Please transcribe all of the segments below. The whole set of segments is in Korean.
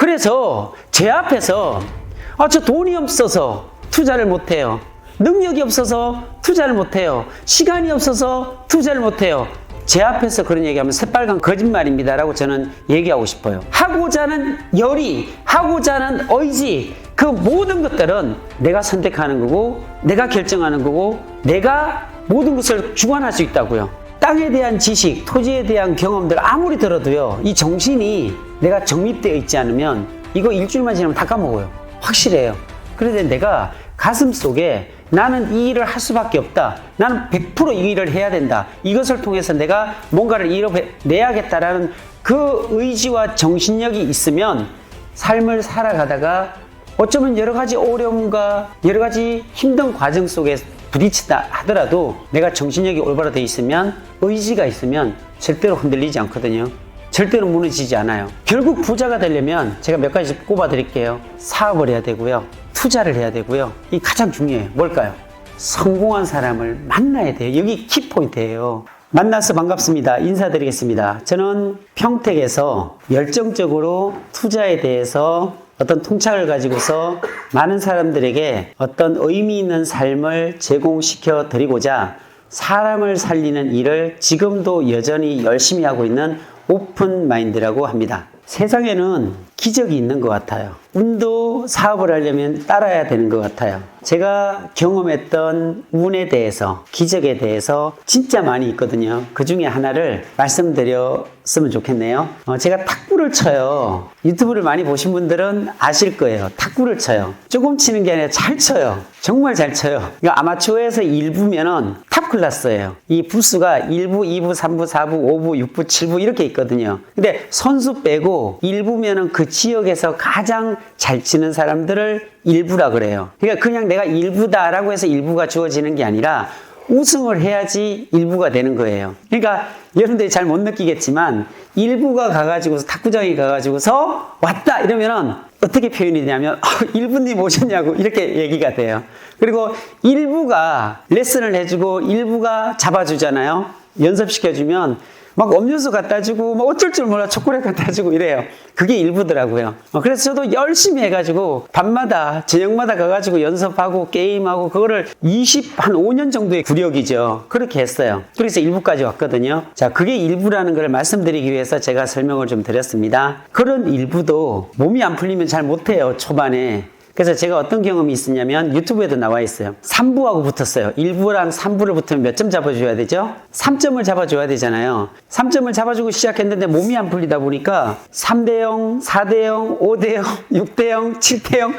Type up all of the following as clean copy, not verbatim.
그래서 제 앞에서 저 돈이 없어서 투자를 못해요. 능력이 없어서 투자를 못해요. 시간이 없어서 투자를 못해요. 제 앞에서 그런 얘기하면 새빨간 거짓말입니다 라고 저는 얘기하고 싶어요. 하고자 하는 열의, 하고자 하는 의지, 그 모든 것들은 내가 선택하는 거고 내가 결정하는 거고 내가 모든 것을 주관할 수 있다고요. 땅에 대한 지식, 토지에 대한 경험들 아무리 들어도요, 이 정신이 내가 정립되어 있지 않으면 이거 일주일만 지나면 다 까먹어요. 확실해요. 그런데 내가 가슴 속에 나는 이 일을 할 수밖에 없다. 나는 100% 이 일을 해야 된다. 이것을 통해서 내가 뭔가를 이뤄내야겠다라는 그 의지와 정신력이 있으면 삶을 살아가다가 어쩌면 여러 가지 어려움과 여러 가지 힘든 과정 속에 부딪히다 하더라도 내가 정신력이 올바로 되어 있으면, 의지가 있으면 절대로 흔들리지 않거든요. 절대로 무너지지 않아요. 결국 부자가 되려면 제가 몇 가지 꼽아 드릴게요. 사업을 해야 되고요. 투자를 해야 되고요. 이 가장 중요해요. 뭘까요? 성공한 사람을 만나야 돼요. 여기 키포인트예요. 만나서 반갑습니다. 인사드리겠습니다. 저는 평택에서 열정적으로 투자에 대해서 어떤 통찰을 가지고서 많은 사람들에게 어떤 의미 있는 삶을 제공시켜 드리고자 사람을 살리는 일을 지금도 여전히 열심히 하고 있는 오픈 마인드라고 합니다. 세상에는 기적이 있는 것 같아요. 운도 사업을 하려면 따라야 되는 것 같아요. 제가 경험했던 운에 대해서, 기적에 대해서 진짜 많이 있거든요. 그 중에 하나를 말씀드렸으면 좋겠네요. 제가 탁구를 쳐요. 유튜브를 많이 보신 분들은 아실 거예요. 탁구를 쳐요. 조금 치는 게 아니라 잘 쳐요. 정말 잘 쳐요. 그러니까 아마추어에서 1부면은 탑 클래스예요. 이 부수가 1부, 2부, 3부, 4부, 5부, 6부, 7부 이렇게 있거든요. 근데 선수 빼고 1부면은 그 지역에서 가장 잘 치는 사람들을 1부라 그래요. 그러니까 그냥 내가 1부다라고 해서 1부가 주어지는 게 아니라 우승을 해야지 1부가 되는 거예요. 그러니까 여러분들이 잘 못 느끼겠지만 1부가 가가지고서 탁구장에 가가지고서 왔다 이러면은 어떻게 표현이 되냐면 1부님 오셨냐고 이렇게 얘기가 돼요. 그리고 1부가 레슨을 해주고 1부가 잡아주잖아요. 연습시켜주면 막 음료수 갖다 주고 뭐 어쩔 줄 몰라 초콜릿 갖다 주고 이래요. 그게 일부더라고요. 그래서 저도 열심히 해가지고 밤마다 저녁마다 가가지고 연습하고 게임하고 그거를 한 5년 정도의 구력이죠. 그렇게 했어요. 그래서 일부까지 왔거든요. 자, 그게 일부라는 걸 말씀드리기 위해서 제가 설명을 좀 드렸습니다. 그런 일부도 몸이 안 풀리면 잘 못해요, 초반에. 그래서 제가 어떤 경험이 있었냐면 유튜브에도 나와 있어요. 3부하고 붙었어요. 1부랑 3부를 붙으면 몇 점 잡아줘야 되죠? 3점을 잡아줘야 되잖아요. 3점을 잡아주고 시작했는데 몸이 안 풀리다 보니까 3대0, 4대0, 5대0, 6대0, 7대0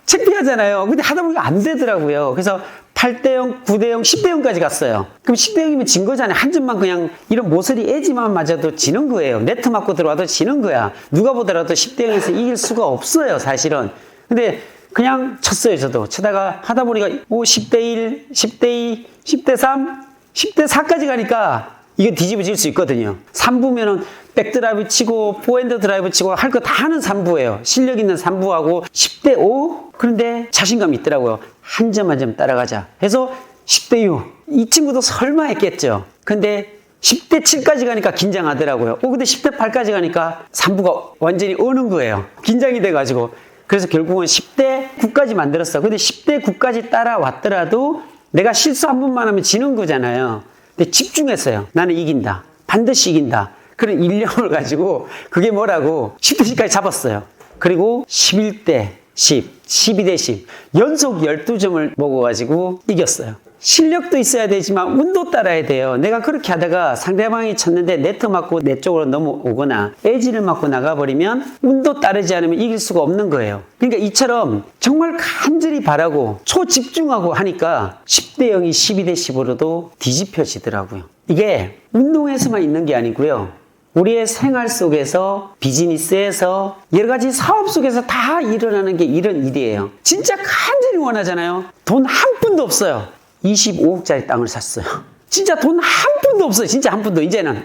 창피하잖아요. 근데 하다 보니까 안 되더라고요. 그래서 8대0, 9대0, 10대0까지 갔어요. 그럼 10대0이면 진 거잖아요. 한 점만 그냥 이런 모서리 에지만 맞아도 지는 거예요. 네트 맞고 들어와도 지는 거야. 누가 보더라도 10대0에서 이길 수가 없어요, 사실은. 근데 그냥 쳤어요. 저도 치다가 하다 보니까 10대1, 10대2, 10대3, 10대4까지 가니까 이게 뒤집어질 수 있거든요. 3부면은 백드라이브 치고 포핸드 드라이브 치고 할 거 다 하는 3부예요. 실력 있는 3부하고 10대5. 그런데 자신감이 있더라고요. 한 점 한 점 따라가자 해서 10대6. 이 친구도 설마 했겠죠. 근데 10대7까지 가니까 긴장하더라고요. 근데 10대8까지 가니까 3부가 완전히 오는 거예요. 긴장이 돼가지고. 그래서 결국은 10대9까지 만들었어. 근데 10대9까지 따라왔더라도 내가 실수 한 번만 하면 지는 거잖아요. 근데 집중했어요. 나는 이긴다. 반드시 이긴다. 그런 일념을 가지고 그게 뭐라고 10대10까지 잡았어요. 그리고 11대 10, 12대 10 연속 12점을 먹어가지고 이겼어요. 실력도 있어야 되지만 운도 따라야 돼요. 내가 그렇게 하다가 상대방이 쳤는데 네트 맞고 내 쪽으로 넘어오거나 에지를 맞고 나가버리면 운도 따르지 않으면 이길 수가 없는 거예요. 그러니까 이처럼 정말 간절히 바라고 초집중하고 하니까 10대 0이 12대 10으로도 뒤집혀지더라고요. 이게 운동에서만 있는 게 아니고요. 우리의 생활 속에서, 비즈니스에서, 여러 가지 사업 속에서 다 일어나는 게 이런 일이에요. 진짜 간절히 원하잖아요. 돈 한 푼도 없어요. 25억짜리 땅을 샀어요. 진짜 돈 한 푼도 없어요. 진짜 한 푼도. 이제는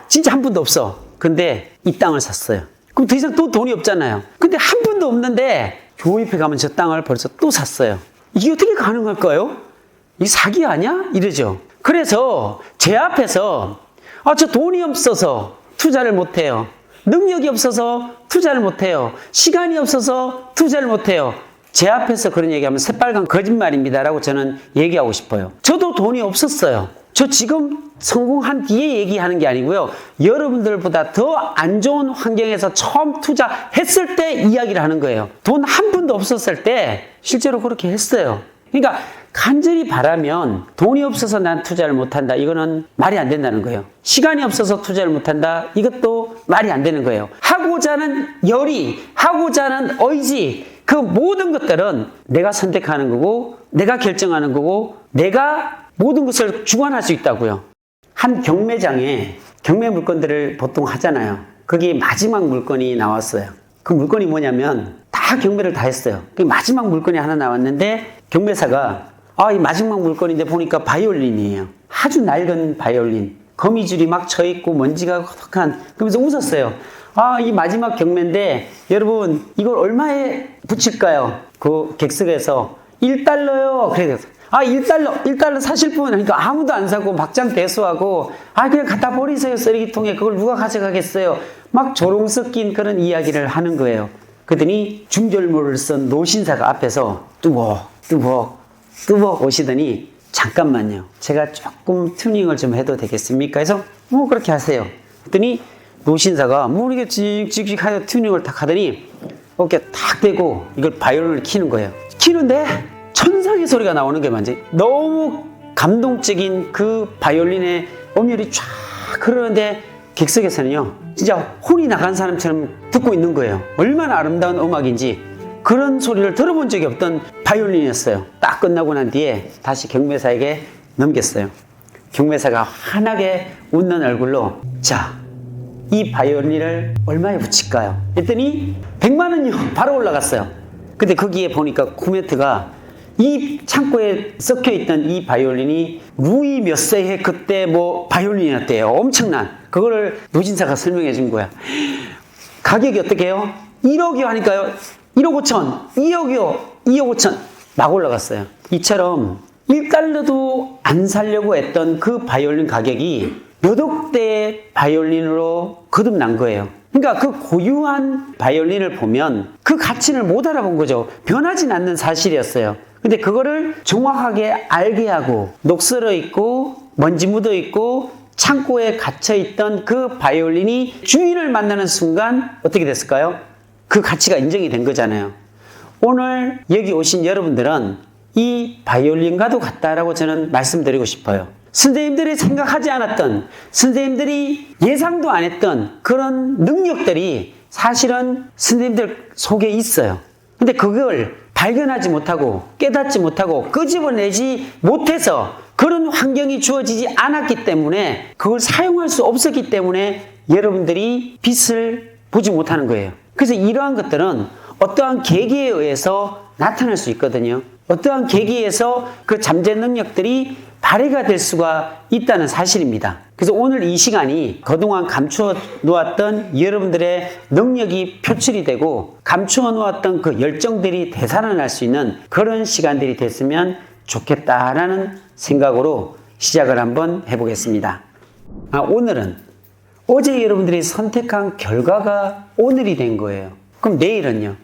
진짜 한 푼도 없어. 근데 이 땅을 샀어요. 그럼 더 이상 또 돈이 없잖아요. 근데 한 푼도 없는데 교회에 가면 저 땅을 벌써 또 샀어요. 이게 어떻게 가능할까요? 이 사기 아니야? 이러죠. 그래서 제 앞에서 저 돈이 없어서 투자를 못해요. 능력이 없어서 투자를 못해요. 시간이 없어서 투자를 못해요. 제 앞에서 그런 얘기하면 새빨간 거짓말입니다라고 저는 얘기하고 싶어요. 저도 돈이 없었어요. 저 지금 성공한 뒤에 얘기하는 게 아니고요. 여러분들보다 더 안 좋은 환경에서 처음 투자했을 때 이야기를 하는 거예요. 돈 한 푼도 없었을 때 실제로 그렇게 했어요. 그러니까 간절히 바라면 돈이 없어서 난 투자를 못한다. 이거는 말이 안 된다는 거예요. 시간이 없어서 투자를 못한다. 이것도 말이 안 되는 거예요. 하고자 하는 열의, 하고자 하는 의지, 그 모든 것들은 내가 선택하는 거고 내가 결정하는 거고 내가 모든 것을 주관할 수 있다고요. 한 경매장에 경매 물건들을 보통 하잖아요. 거기 마지막 물건이 나왔어요. 그 물건이 뭐냐면 다 경매를 다 했어요. 그 마지막 물건이 하나 나왔는데 경매사가 이 마지막 물건인데 보니까 바이올린이에요. 아주 낡은 바이올린. 거미줄이 막 쳐있고 먼지가 허덕한. 그러면서 웃었어요. 이 마지막 경매인데 여러분 이걸 얼마에 붙일까요? 그 객석에서 1달러요. 그래서 1달러 사실 분 그러니까 아무도 안 사고 막장대수하고 그냥 갖다 버리세요. 쓰레기통에. 그걸 누가 가져가겠어요. 막 조롱 섞인 그런 이야기를 하는 거예요. 그러더니 중절모를 쓴 노신사가 앞에서 뚜벅 오시더니 잠깐만요. 제가 조금 튜닝을 좀 해도 되겠습니까? 해서 그렇게 하세요. 그랬더니 노신사가 이렇게 찍찍찍 하여 튜닝을 탁 하더니 어깨 탁 대고 이걸 바이올린을 키는 거예요. 키는데 천상의 소리가 나오는 게 완전히 너무 감동적인 그 바이올린의 음열이 쫙 흐르는데 객석에서는요 진짜 혼이 나간 사람처럼 듣고 있는 거예요. 얼마나 아름다운 음악인지. 그런 소리를 들어본 적이 없던 바이올린이었어요. 딱 끝나고 난 뒤에 다시 경매사에게 넘겼어요. 경매사가 환하게 웃는 얼굴로 자, 이 바이올린을 얼마에 붙일까요? 했더니 100만 원이요. 바로 올라갔어요. 근데 거기에 보니까 코멘트가 이 창고에 썩혀있던 이 바이올린이 루이 몇 세에 그때 바이올린이었대요. 엄청난. 그거를 노진사가 설명해 준 거야. 가격이 어떻게 해요? 1억이요 하니까요. 1억 5천, 2억이요, 2억 5천 막 올라갔어요. 이처럼 1달러도 안 살려고 했던 그 바이올린 가격이 몇 억대의 바이올린으로 거듭난 거예요. 그러니까 그 고유한 바이올린을 보면 그 가치를 못 알아본 거죠. 변하진 않는 사실이었어요. 근데 그거를 정확하게 알게 하고 녹슬어 있고 먼지 묻어 있고 창고에 갇혀 있던 그 바이올린이 주인을 만나는 순간 어떻게 됐을까요? 그 가치가 인정이 된 거잖아요. 오늘 여기 오신 여러분들은 이 바이올린과도 같다라고 저는 말씀드리고 싶어요. 선생님들이 생각하지 않았던, 선생님들이 예상도 안 했던 그런 능력들이 사실은 선생님들 속에 있어요. 근데 그걸 발견하지 못하고 깨닫지 못하고 끄집어내지 못해서 그런 환경이 주어지지 않았기 때문에 그걸 사용할 수 없었기 때문에 여러분들이 빛을 보지 못하는 거예요. 그래서 이러한 것들은 어떠한 계기에 의해서 나타날 수 있거든요. 어떠한 계기에서 그 잠재 능력들이 발휘가 될 수가 있다는 사실입니다. 그래서 오늘 이 시간이 그동안 감추어 놓았던 여러분들의 능력이 표출이 되고 감추어 놓았던 그 열정들이 되살아날 수 있는 그런 시간들이 됐으면 좋겠다라는 생각으로 시작을 한번 해보겠습니다. 오늘은 어제 여러분들이 선택한 결과가 오늘이 된 거예요. 그럼 내일은요?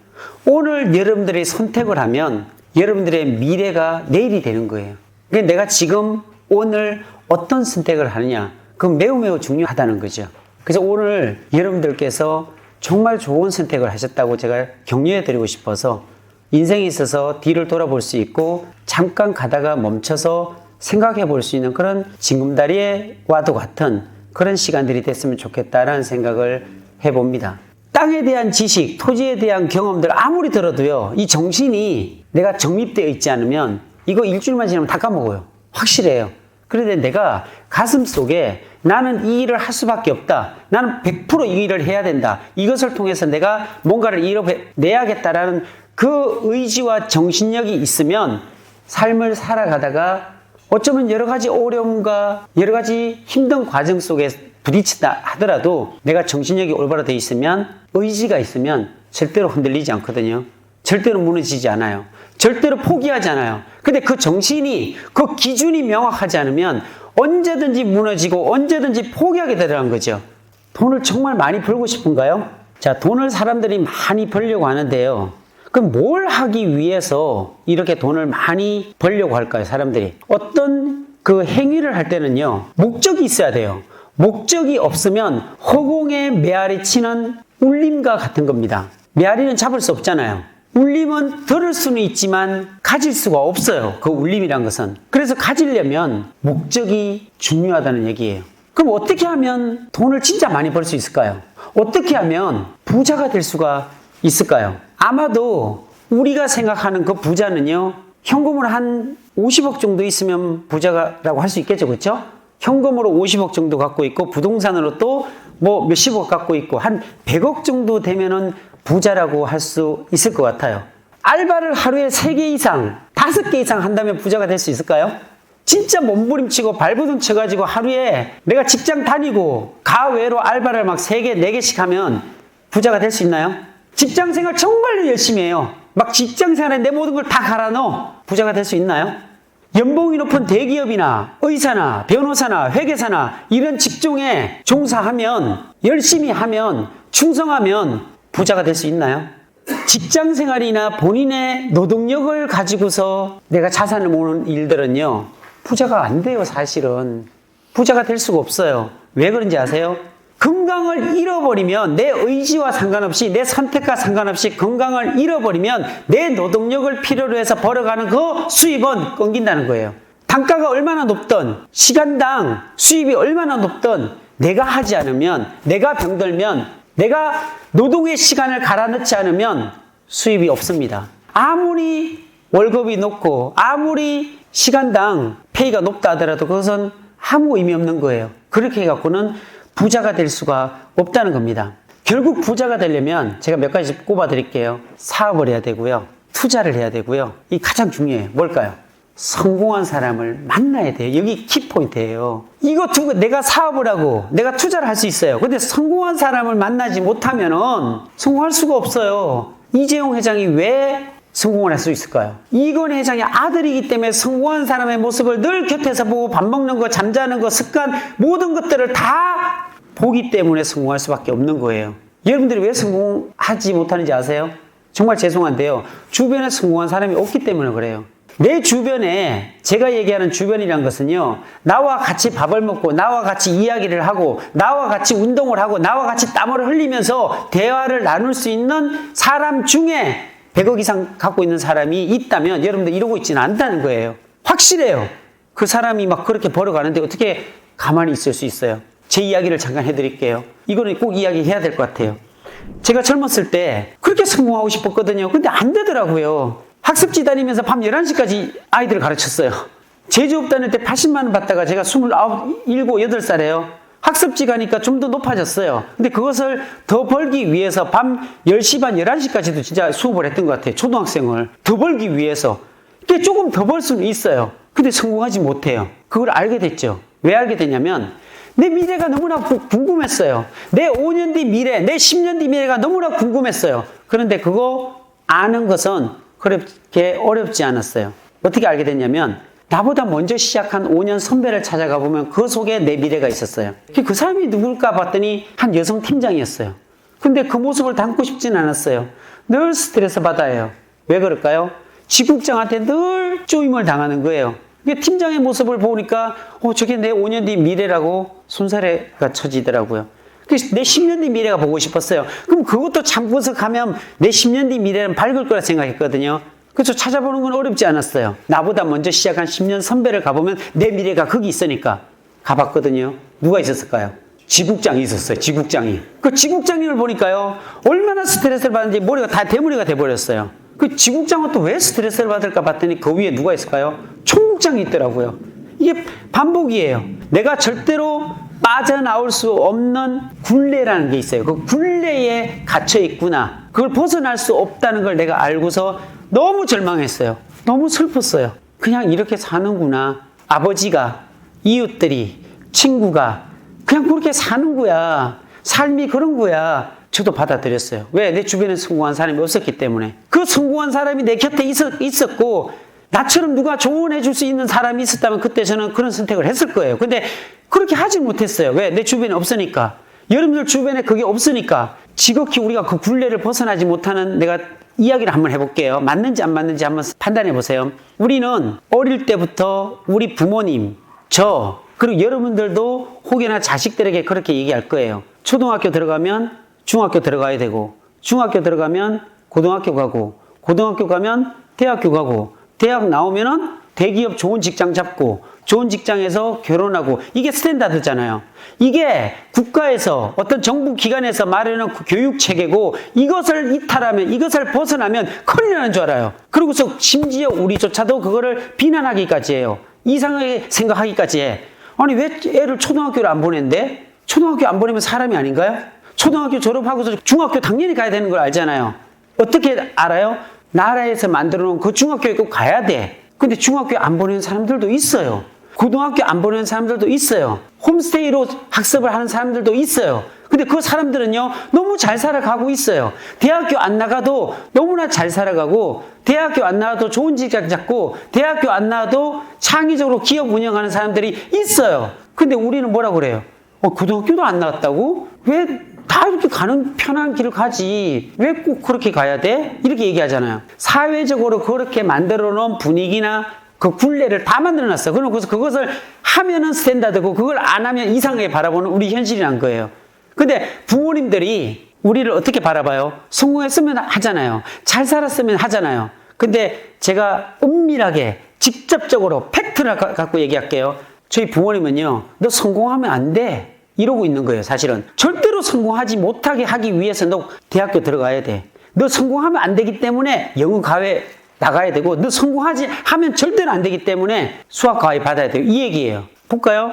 오늘 여러분들이 선택을 하면 여러분들의 미래가 내일이 되는 거예요. 그러니까 내가 지금 오늘 어떤 선택을 하느냐, 그건 매우 중요하다는 거죠. 그래서 오늘 여러분들께서 정말 좋은 선택을 하셨다고 제가 격려해 드리고 싶어서 인생에 있어서 뒤를 돌아볼 수 있고 잠깐 가다가 멈춰서 생각해 볼 수 있는 그런 징검다리와도 같은 그런 시간들이 됐으면 좋겠다라는 생각을 해봅니다. 땅에 대한 지식, 토지에 대한 경험들 아무리 들어도요, 이 정신이 내가 정립되어 있지 않으면 이거 일주일만 지나면 다 까먹어요. 확실해요. 그런데 내가 가슴 속에 나는 이 일을 할 수밖에 없다. 나는 100% 이 일을 해야 된다. 이것을 통해서 내가 뭔가를 이뤄내야겠다라는 그 의지와 정신력이 있으면 삶을 살아가다가 어쩌면 여러 가지 어려움과 여러 가지 힘든 과정 속에 부딪히다 하더라도 내가 정신력이 올바로 되어 있으면 의지가 있으면 절대로 흔들리지 않거든요. 절대로 무너지지 않아요. 절대로 포기하지 않아요. 근데 그 정신이, 그 기준이 명확하지 않으면 언제든지 무너지고 언제든지 포기하게 되더라는 거죠. 돈을 정말 많이 벌고 싶은가요? 자, 돈을 사람들이 많이 벌려고 하는데요. 그럼 뭘 하기 위해서 이렇게 돈을 많이 벌려고 할까요, 사람들이? 어떤 그 행위를 할 때는요, 목적이 있어야 돼요. 목적이 없으면 허공에 메아리 치는 울림과 같은 겁니다. 메아리는 잡을 수 없잖아요. 울림은 들을 수는 있지만 가질 수가 없어요. 그 울림이란 것은. 그래서 가지려면 목적이 중요하다는 얘기예요. 그럼 어떻게 하면 돈을 진짜 많이 벌 수 있을까요? 어떻게 하면 부자가 될 수가 있을까요? 아마도 우리가 생각하는 그 부자는요, 현금으로 한 50억 정도 있으면 부자라고 할 수 있겠죠, 그렇죠? 현금으로 50억 정도 갖고 있고 부동산으로 또 뭐 몇십억 갖고 있고 한 100억 정도 되면은 부자라고 할 수 있을 것 같아요. 알바를 하루에 3개 이상, 5개 이상 한다면 부자가 될 수 있을까요? 진짜 몸부림치고 발버둥 쳐가지고 하루에 내가 직장 다니고 가외로 알바를 막 3개, 4개씩 하면 부자가 될 수 있나요? 직장 생활 정말 열심히 해요. 막 직장 생활에 내 모든 걸 다 갈아 넣어. 부자가 될 수 있나요? 연봉이 높은 대기업이나 의사나 변호사나 회계사나 이런 직종에 종사하면, 열심히 하면, 충성하면 부자가 될 수 있나요? 직장 생활이나 본인의 노동력을 가지고서 내가 자산을 모으는 일들은요, 부자가 안 돼요, 사실은. 부자가 될 수가 없어요. 왜 그런지 아세요? 건강을 잃어버리면, 내 의지와 상관없이, 내 선택과 상관없이 건강을 잃어버리면 내 노동력을 필요로 해서 벌어가는 그 수입은 끊긴다는 거예요. 단가가 얼마나 높든, 시간당 수입이 얼마나 높든 내가 하지 않으면, 내가 병들면, 내가 노동의 시간을 갈아 넣지 않으면 수입이 없습니다. 아무리 월급이 높고 아무리 시간당 페이가 높다 하더라도 그것은 아무 의미 없는 거예요. 그렇게 해갖고는 부자가 될 수가 없다는 겁니다. 결국 부자가 되려면 제가 몇 가지 꼽아 드릴게요. 사업을 해야 되고요. 투자를 해야 되고요. 이 가장 중요해요. 뭘까요? 성공한 사람을 만나야 돼요. 여기 키포인트예요. 이거 두고 내가 사업을 하고 내가 투자를 할 수 있어요. 근데 성공한 사람을 만나지 못하면은 성공할 수가 없어요. 이재용 회장이 왜 성공을 할 수 있을까요? 이건 회장의 아들이기 때문에 성공한 사람의 모습을 늘 곁에서 보고 밥 먹는 거, 잠자는 거, 습관, 모든 것들을 다 보기 때문에 성공할 수밖에 없는 거예요. 여러분들이 왜 성공하지 못하는지 아세요? 정말 죄송한데요. 주변에 성공한 사람이 없기 때문에 그래요. 내 주변에, 제가 얘기하는 주변이란 것은요, 나와 같이 밥을 먹고, 나와 같이 이야기를 하고, 나와 같이 운동을 하고, 나와 같이 땀을 흘리면서 대화를 나눌 수 있는 사람 중에 100억 이상 갖고 있는 사람이 있다면 여러분들 이러고 있지는 않다는 거예요. 확실해요. 그 사람이 막 그렇게 벌어가는데 어떻게 가만히 있을 수 있어요? 제 이야기를 잠깐 해드릴게요. 이거는 꼭 이야기해야 될 것 같아요. 제가 젊었을 때 그렇게 성공하고 싶었거든요. 근데 안 되더라고요. 학습지 다니면서 밤 11시까지 아이들을 가르쳤어요. 제조업 다닐 때 80만 원 받다가 제가 29, 7, 8살에요. 학습지 가니까 좀 더 높아졌어요. 근데 그것을 더 벌기 위해서 밤 10시 반, 11시까지도 진짜 수업을 했던 것 같아요. 초등학생을. 더 벌기 위해서. 그게 조금 더 벌 수는 있어요. 근데 성공하지 못해요. 그걸 알게 됐죠. 왜 알게 됐냐면, 내 미래가 너무나 궁금했어요. 내 5년 뒤 미래, 내 10년 뒤 미래가 너무나 궁금했어요. 그런데 그거 아는 것은 그렇게 어렵지 않았어요. 어떻게 알게 됐냐면, 나보다 먼저 시작한 5년 선배를 찾아가 보면 그 속에 내 미래가 있었어요. 그 사람이 누굴까 봤더니 한 여성 팀장이었어요. 근데 그 모습을 담고 싶진 않았어요. 늘 스트레스 받아요. 왜 그럴까요? 지국장한테 늘 쪼임을 당하는 거예요. 팀장의 모습을 보니까 저게 내 5년 뒤 미래라고 손사래가 쳐지더라고요. 그래서 내 10년 뒤 미래가 보고 싶었어요. 그럼 그것도 참고서 가면 내 10년 뒤 미래는 밝을 거라 생각했거든요. 그래서 찾아보는 건 어렵지 않았어요. 나보다 먼저 시작한 10년 선배를 가보면 내 미래가 거기 있으니까 가봤거든요. 누가 있었을까요? 지국장이 있었어요. 지국장이. 그 지국장님을 보니까요, 얼마나 스트레스를 받는지 머리가 다 대머리가 돼버렸어요. 그 지국장은 또 왜 스트레스를 받을까 봤더니 그 위에 누가 있을까요? 총국장이 있더라고요. 이게 반복이에요. 내가 절대로 빠져나올 수 없는 굴레라는 게 있어요. 그 굴레에 갇혀 있구나. 그걸 벗어날 수 없다는 걸 내가 알고서 너무 절망했어요. 너무 슬펐어요. 그냥 이렇게 사는구나. 아버지가, 이웃들이, 친구가 그냥 그렇게 사는 거야. 삶이 그런 거야. 저도 받아들였어요. 왜? 내 주변에 성공한 사람이 없었기 때문에. 그 성공한 사람이 내 곁에 있었고 나처럼 누가 조언해 줄 수 있는 사람이 있었다면 그때 저는 그런 선택을 했을 거예요. 근데 그렇게 하지 못했어요. 왜? 내 주변에 없으니까. 여러분들 주변에 그게 없으니까 지극히 우리가 그 굴레를 벗어나지 못하는, 내가 이야기를 한번 해볼게요. 맞는지 안 맞는지 한번 판단해 보세요. 우리는 어릴 때부터 우리 부모님, 저, 그리고 여러분들도 혹여나 자식들에게 그렇게 얘기할 거예요. 초등학교 들어가면 중학교 들어가야 되고, 중학교 들어가면 고등학교 가고, 고등학교 가면 대학교 가고, 대학 나오면은 대기업 좋은 직장 잡고, 좋은 직장에서 결혼하고, 이게 스탠다드잖아요. 이게 국가에서 어떤 정부 기관에서 마련한 교육 체계고, 이것을 이탈하면, 이것을 벗어나면 큰일 나는 줄 알아요. 그리고서 심지어 우리조차도 그거를 비난하기까지 해요. 이상하게 생각하기까지 해. 아니 왜 애를 초등학교를 안 보낸대? 초등학교 안 보내면 사람이 아닌가요? 초등학교 졸업하고서 중학교 당연히 가야 되는 걸 알잖아요. 어떻게 알아요? 나라에서 만들어 놓은 그 중학교에 꼭 가야 돼. 근데 중학교 안 보내는 사람들도 있어요. 고등학교 안 보내는 사람들도 있어요. 홈스테이로 학습을 하는 사람들도 있어요. 근데 그 사람들은요, 너무 잘 살아가고 있어요. 대학교 안 나가도 너무나 잘 살아가고, 대학교 안 나와도 좋은 직장 잡고, 대학교 안 나와도 창의적으로 기업 운영하는 사람들이 있어요. 근데 우리는 뭐라고 그래요? 고등학교도 안 나왔다고? 왜 다 이렇게 가는 편한 길을 가지? 왜 꼭 그렇게 가야 돼? 이렇게 얘기하잖아요. 사회적으로 그렇게 만들어 놓은 분위기나 그 굴레를 다 만들어 놨어요. 그래서 그것을 하면은 스탠다드고, 그걸 안 하면 이상하게 바라보는 우리 현실이란 거예요. 근데 부모님들이 우리를 어떻게 바라봐요? 성공했으면 하잖아요. 잘 살았으면 하잖아요. 근데 제가 은밀하게, 직접적으로 팩트를 갖고 얘기할게요. 저희 부모님은요, 너 성공하면 안 돼. 이러고 있는 거예요, 사실은. 절대로 성공하지 못하게 하기 위해서 너 대학교 들어가야 돼. 너 성공하면 안 되기 때문에 영어 과외 나가야 되고, 너 성공하지 하면 절대로 안 되기 때문에 수학 과외 받아야 돼요. 이 얘기예요. 볼까요?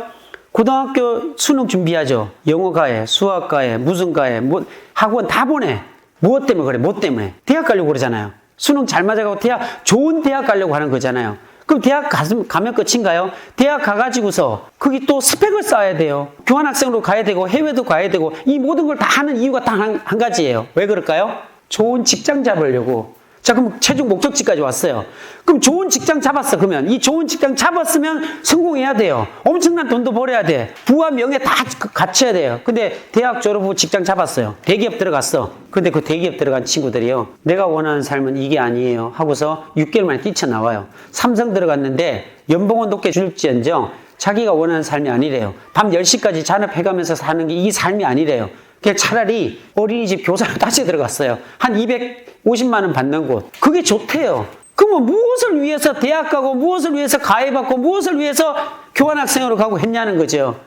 고등학교 수능 준비하죠. 영어 과외, 수학 과외, 무슨 과외, 뭐 학원 다 보내. 무엇 때문에 그래? 뭐 때문에? 대학 가려고 그러잖아요. 수능 잘 맞아가고 좋은 대학 가려고 하는 거잖아요. 그럼 대학 가면 끝인가요? 대학 가가지고서 거기 또 스펙을 쌓아야 돼요. 교환학생으로 가야 되고, 해외도 가야 되고, 이 모든 걸 다 하는 이유가 딱 한 가지예요. 왜 그럴까요? 좋은 직장 잡으려고. 자, 그럼 최종 목적지까지 왔어요. 그럼 좋은 직장 잡았어. 그러면 이 좋은 직장 잡았으면 성공해야 돼요. 엄청난 돈도 벌어야 돼. 부와 명예 다 갖춰야 돼요. 근데 대학 졸업 후 직장 잡았어요. 대기업 들어갔어. 근데 그 대기업 들어간 친구들이요, 내가 원하는 삶은 이게 아니에요 하고서 6개월 만에 뛰쳐나와요. 삼성 들어갔는데 연봉은 높게 줄지언정 자기가 원하는 삶이 아니래요. 밤 10시까지 잔업해가면서 사는 게 이 삶이 아니래요. 그냥 차라리 어린이집 교사로 다시 들어갔어요. 한 250만 원 받는 곳. 그게 좋대요. 그러면 무엇을 위해서 대학 가고, 무엇을 위해서 가해받고, 무엇을 위해서 교환학생으로 가고 했냐는 거죠.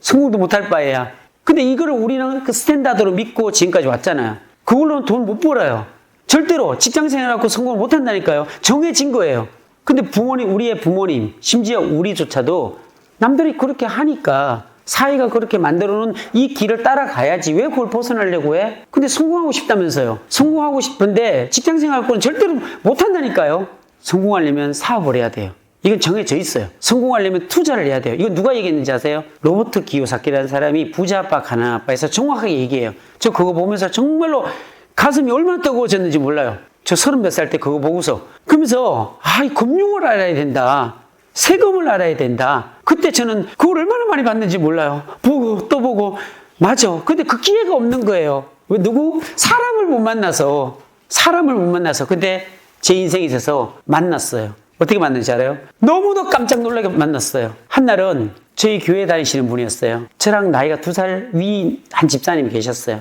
성공도 못할 바에야. 근데 이거를 우리는 그 스탠다드로 믿고 지금까지 왔잖아요. 그걸로는 돈 못 벌어요. 절대로 직장생활하고 성공을 못한다니까요. 정해진 거예요. 근데 우리의 부모님, 심지어 우리조차도 남들이 그렇게 하니까, 사회가 그렇게 만들어 놓은 이 길을 따라가야지. 왜 그걸 벗어나려고 해? 근데 성공하고 싶다면서요. 성공하고 싶은데 직장생활권은 절대로 못한다니까요. 성공하려면 사업을 해야 돼요. 이건 정해져 있어요. 성공하려면 투자를 해야 돼요. 이건 누가 얘기했는지 아세요? 로버트 기요사키라는 사람이 부자 아빠 가난 아빠에서 정확하게 얘기해요. 저 그거 보면서 정말로 가슴이 얼마나 뜨거워졌는지 몰라요. 저 30몇 살 때 그거 보고서. 그러면서 금융을 알아야 된다. 세금을 알아야 된다. 그때 저는 그걸 얼마나 많이 봤는지 몰라요. 보고 또 보고. 맞아. 근데 그 기회가 없는 거예요. 왜? 사람을 못 만나서. 근데 제 인생에 있어서 만났어요. 어떻게 만났는지 알아요? 너무도 깜짝 놀라게 만났어요. 한날은 저희 교회 다니시는 분이었어요. 저랑 나이가 2살 위 한 집사님이 계셨어요.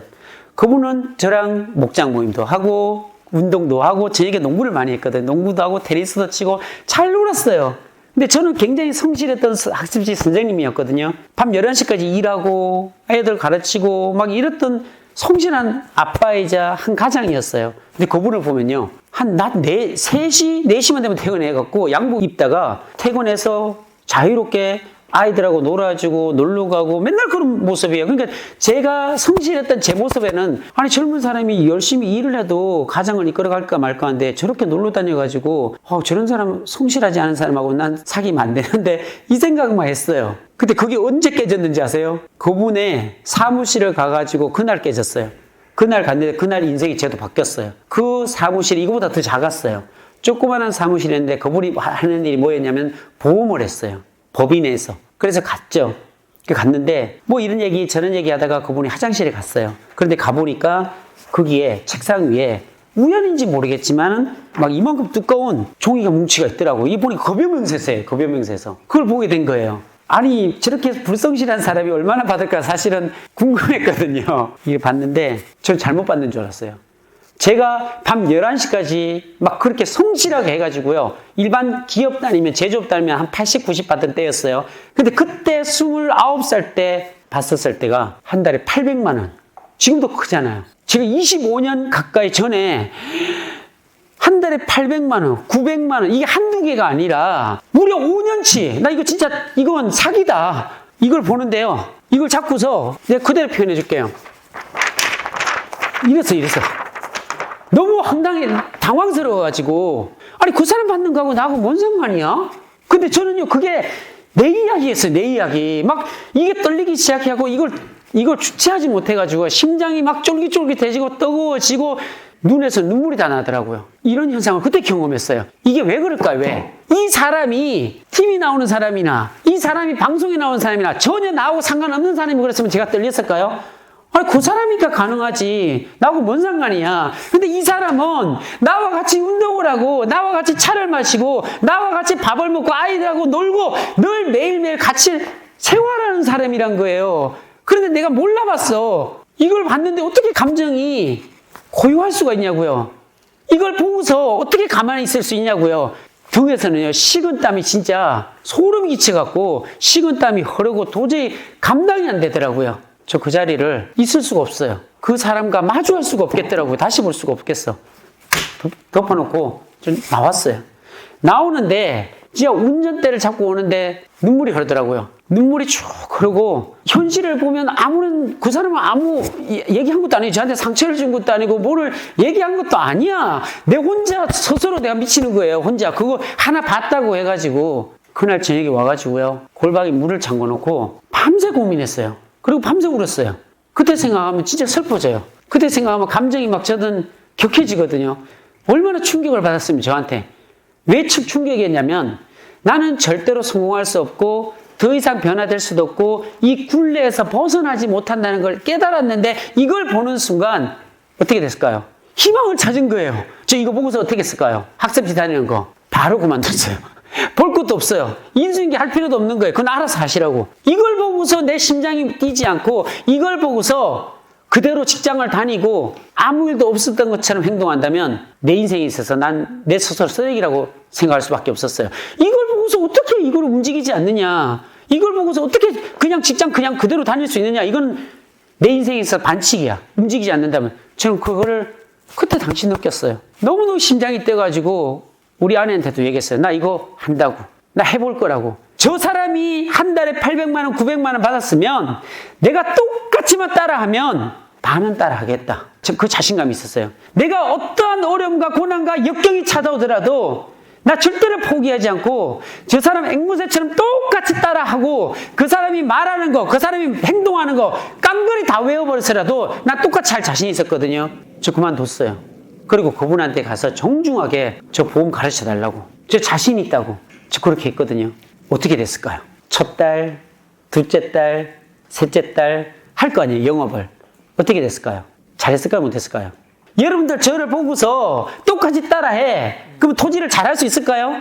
그분은 저랑 목장 모임도 하고, 운동도 하고, 저녁에 농구를 많이 했거든요. 농구도 하고, 테니스도 치고, 잘 놀았어요. 근데 저는 굉장히 성실했던 학습지 선생님이었거든요. 밤 11시까지 일하고 애들 가르치고 막 이랬던 성실한 아빠이자 한 가장이었어요. 근데 그분을 보면요, 한 낮 3시, 4시만 되면 퇴근해갖고 양복 입다가 퇴근해서 자유롭게 아이들하고 놀아주고 놀러 가고 맨날 그런 모습이에요. 그러니까 제가 성실했던 제 모습에는, 아니 젊은 사람이 열심히 일을 해도 가정을 이끌어갈까 말까 하는데 저렇게 놀러 다녀가지고 저런 사람, 성실하지 않은 사람하고 난 사귀면 안 되는데 이 생각만 했어요. 근데 그게 언제 깨졌는지 아세요? 그분의 사무실을 가가지고 그날 깨졌어요. 그날 갔는데 그날 인생이 저도 바뀌었어요. 그 사무실이 이거보다 더 작았어요. 조그만한 사무실이었는데 그분이 하는 일이 뭐였냐면 보험을 했어요. 법인에서. 그래서 갔죠. 갔는데 뭐 이런 얘기 저런 얘기 하다가 그분이 화장실에 갔어요. 그런데 가보니까 거기에 책상 위에 우연인지 모르겠지만 막 이만큼 두꺼운 종이가 뭉치가 있더라고. 이 보니까 급여명세서예요. 급여명세서. 그걸 보게 된 거예요. 아니 저렇게 불성실한 사람이 얼마나 받을까 사실은 궁금했거든요. 이게 봤는데 전 잘못 받는 줄 알았어요. 제가 밤 11시까지 막 그렇게 성실하게 해가지고요. 일반 기업 다니면 제조업 다니면 한 80, 90 받던 때였어요. 근데 그때 29살 때 봤었을 때가 한 달에 800만 원. 지금도 크잖아요. 제가 25년 가까이 전에 한 달에 800만 원, 900만 원 이게 한두 개가 아니라 무려 5년치 나 이거 진짜 이건 사기다. 이걸 보는데요. 이걸 잡고서 내가 그대로 표현해 줄게요. 이랬어. 너무 황당해 당황스러워가지고 아니 그 사람 받는 거하고 나하고 뭔 상관이야? 근데 저는요 그게 내 이야기였어요. 내 이야기. 막 이게 떨리기 시작하고 이걸 주체하지 못해가지고 심장이 막 쫄깃쫄깃해지고 뜨거워지고 눈에서 눈물이 다 나더라고요. 이런 현상을 그때 경험했어요. 이게 왜 그럴까요? 왜? 이 사람이 TV 나오는 사람이나 이 사람이 방송에 나오는 사람이나 전혀 나하고 상관없는 사람이 그랬으면 제가 떨렸을까요? 아니 그 사람이니까 가능하지. 나하고 뭔 상관이야. 근데 이 사람은 나와 같이 운동을 하고 나와 같이 차를 마시고 나와 같이 밥을 먹고 아이들하고 놀고 늘 매일매일 같이 생활하는 사람이란 거예요. 그런데 내가 몰라봤어. 이걸 봤는데 어떻게 감정이 고요할 수가 있냐고요. 이걸 보고서 어떻게 가만히 있을 수 있냐고요. 등에서는요 식은땀이 진짜 소름이 끼쳐갖고 식은땀이 흐르고 도저히 감당이 안 되더라고요. 저 그 자리를 있을 수가 없어요. 그 사람과 마주할 수가 없겠더라고요. 다시 볼 수가 없겠어. 덮어놓고 좀 나왔어요. 나오는데 진짜 운전대를 잡고 오는데 눈물이 흐르더라고요. 눈물이 쭉 흐르고 현실을 보면 아무런 그 사람은 아무 얘기한 것도 아니고 저한테 상처를 준 것도 아니고 뭐를 얘기한 것도 아니야. 내 혼자 스스로 내가 미치는 거예요. 혼자 그거 하나 봤다고 해가지고 그날 저녁에 와가지고요 골방에 물을 잠궈 놓고 밤새 고민했어요. 그리고 밤새 울었어요. 그때 생각하면 진짜 슬퍼져요. 그때 생각하면 감정이 막 저는 격해지거든요. 얼마나 충격을 받았으면 저한테. 왜 충격이었냐면 나는 절대로 성공할 수 없고 더 이상 변화될 수도 없고 이 굴레에서 벗어나지 못한다는 걸 깨달았는데 이걸 보는 순간 어떻게 됐을까요? 희망을 찾은 거예요. 저 이거 보고서 어떻게 했을까요? 학습지 다니는 거 바로 그만뒀어요. 볼 것도 없어요. 인수인계 할 필요도 없는 거예요. 그건 알아서 하시라고. 이걸 보고서 내 심장이 뛰지 않고 이걸 보고서 그대로 직장을 다니고 아무 일도 없었던 것처럼 행동한다면 내 인생에 있어서 난 내 스스로 쓰레기라고 생각할 수밖에 없었어요. 이걸 보고서 어떻게 이걸 움직이지 않느냐. 이걸 보고서 어떻게 그냥 직장 그냥 그대로 다닐 수 있느냐. 이건 내 인생에 있어서 반칙이야. 움직이지 않는다면. 저는 그거를 그때 당시 느꼈어요. 너무너무 심장이 뛰어가지고 우리 아내한테도 얘기했어요. 나 이거 한다고. 나 해볼 거라고. 저 사람이 한 달에 800만 원, 900만 원 받았으면 내가 똑같이만 따라하면 반은 따라하겠다. 그 자신감이 있었어요. 내가 어떠한 어려움과 고난과 역경이 찾아오더라도 나 절대로 포기하지 않고 저 사람 앵무새처럼 똑같이 따라하고 그 사람이 말하는 거, 그 사람이 행동하는 거 깡그리 다 외워버려서라도 나 똑같이 할 자신이 있었거든요. 저 그만뒀어요. 그리고 그분한테 가서 정중하게 저 보험 가르쳐 달라고. 저 자신 있다고. 저 그렇게 했거든요. 어떻게 됐을까요? 첫 달, 둘째 달, 셋째 달 할 거 아니에요, 영업을. 어떻게 됐을까요? 잘했을까요? 못했을까요? 여러분들 저를 보고서 똑같이 따라해. 그럼 토지를 잘할 수 있을까요?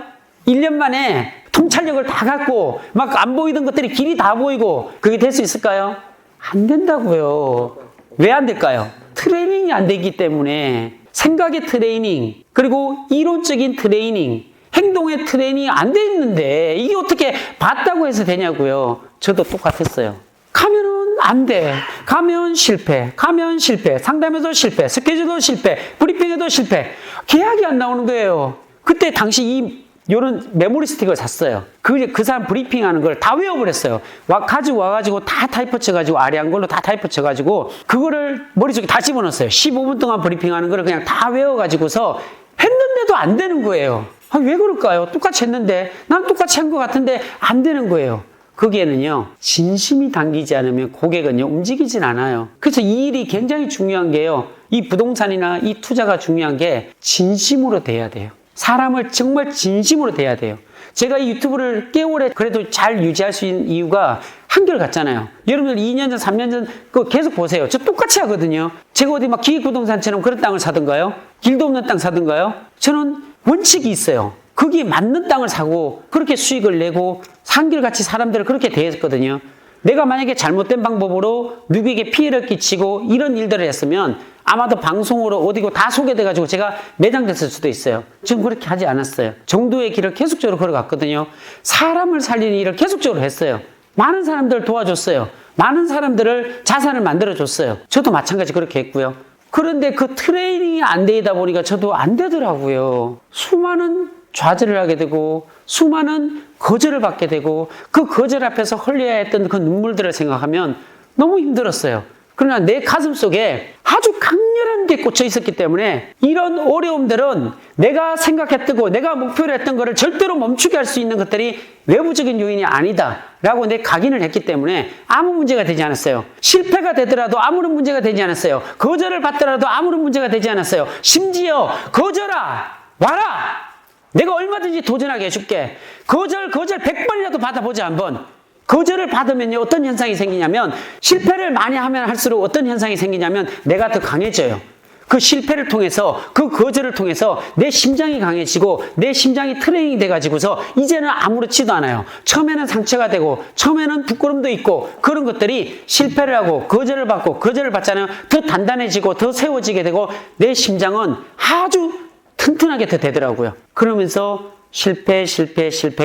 1년 만에 통찰력을 다 갖고 막 안 보이던 것들이 길이 다 보이고 그게 될 수 있을까요? 안 된다고요. 왜 안 될까요? 트레이닝이 안 되기 때문에. 생각의 트레이닝, 그리고 이론적인 트레이닝, 행동의 트레이닝이 안 돼 있는데 이게 어떻게 봤다고 해서 되냐고요. 저도 똑같았어요. 가면은 안 돼. 가면 실패. 가면 실패. 상담에도 실패. 스케줄도 실패. 브리핑에도 실패. 계약이 안 나오는 거예요. 그때 당시 요런 메모리 스틱을 샀어요. 그 사람 브리핑하는 걸 다 외워버렸어요. 가지고 와가지고 다 타이퍼 쳐가지고 아래 한 걸로 다 타이퍼 쳐가지고 그거를 머릿속에 다 집어넣었어요. 15분 동안 브리핑하는 걸 그냥 다 외워가지고서 했는데도 안 되는 거예요. 아, 왜 그럴까요? 똑같이 했는데 난 똑같이 한 것 같은데 안 되는 거예요. 거기에는요 진심이 담기지 않으면 고객은요 움직이진 않아요. 그래서 이 일이 굉장히 중요한 게요. 이 부동산이나 이 투자가 중요한 게 진심으로 돼야 돼요. 사람을 정말 진심으로 대해야 돼요. 제가 이 유튜브를 꽤 오래 그래도 잘 유지할 수 있는 이유가 한결같잖아요. 여러분들 2년 전, 3년 전 그거 계속 보세요. 저 똑같이 하거든요. 제가 어디 막 기획부동산처럼 그런 땅을 사든가요? 길도 없는 땅 사든가요? 저는 원칙이 있어요. 거기에 맞는 땅을 사고 그렇게 수익을 내고 한결같이 사람들을 그렇게 대했거든요. 내가 만약에 잘못된 방법으로 누구에게 피해를 끼치고 이런 일들을 했으면 아마도 방송으로 어디고 다 소개돼가지고 제가 매장됐을 수도 있어요. 지금 그렇게 하지 않았어요. 정도의 길을 계속적으로 걸어갔거든요. 사람을 살리는 일을 계속적으로 했어요. 많은 사람들을 도와줬어요. 많은 사람들을 자산을 만들어줬어요. 저도 마찬가지 그렇게 했고요. 그런데 그 트레이닝이 안 되다 보니까 저도 안 되더라고요. 수많은 좌절을 하게 되고 수많은 거절을 받게 되고 그 거절 앞에서 흘려야 했던 그 눈물들을 생각하면 너무 힘들었어요. 그러나 내 가슴 속에 아주 강렬한 게 꽂혀 있었기 때문에 이런 어려움들은 내가 생각했던 내가 목표로 했던 거를 절대로 멈추게 할 수 있는 것들이 외부적인 요인이 아니다라고 내 각인을 했기 때문에 아무 문제가 되지 않았어요. 실패가 되더라도 아무런 문제가 되지 않았어요. 거절을 받더라도 아무런 문제가 되지 않았어요. 심지어 거절아 와라! 내가 얼마든지 도전하게 해줄게. 거절 100번이라도 받아보자 한번. 거절을 받으면요 어떤 현상이 생기냐면 실패를 많이 하면 할수록 어떤 현상이 생기냐면 내가 더 강해져요. 그 실패를 통해서 그 거절을 통해서 내 심장이 강해지고 내 심장이 트레이닝이 돼가지고서 이제는 아무렇지도 않아요. 처음에는 상처가 되고 처음에는 부끄럼도 있고 그런 것들이 실패를 하고 거절을 받고 거절을 받잖아요. 더 단단해지고 더 세워지게 되고 내 심장은 아주 튼튼하게 더 되더라고요. 그러면서 실패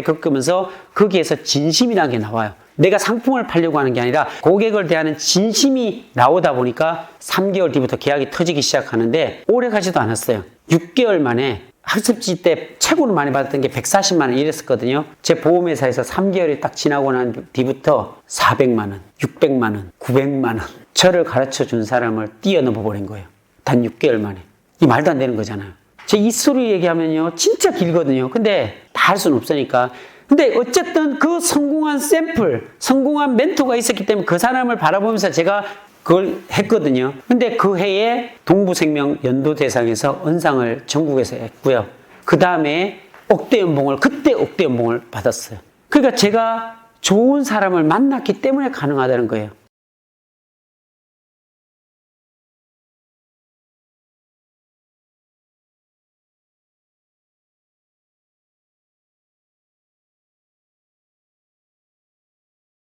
겪으면서 거기에서 진심이라는 게 나와요. 내가 상품을 팔려고 하는 게 아니라 고객을 대하는 진심이 나오다 보니까 3개월 뒤부터 계약이 터지기 시작하는데 오래 가지도 않았어요. 6개월 만에 학습지 때 최고로 많이 받았던 게 140만 원 이랬었거든요. 제 보험회사에서 3개월이 딱 지나고 난 뒤부터 400만 원, 600만 원, 900만 원 저를 가르쳐 준 사람을 뛰어넘어 버린 거예요. 단 6개월 만에. 이 말도 안 되는 거잖아요. 제 이 소리 얘기하면요 진짜 길거든요. 근데 다 할 수는 없으니까. 근데 어쨌든 그 성공한 샘플, 성공한 멘토가 있었기 때문에 그 사람을 바라보면서 제가 그걸 했거든요. 근데 그 해에 동부생명 연도대상에서 은상을 전국에서 했고요. 그 다음에 억대 연봉을 받았어요. 그러니까 제가 좋은 사람을 만났기 때문에 가능하다는 거예요.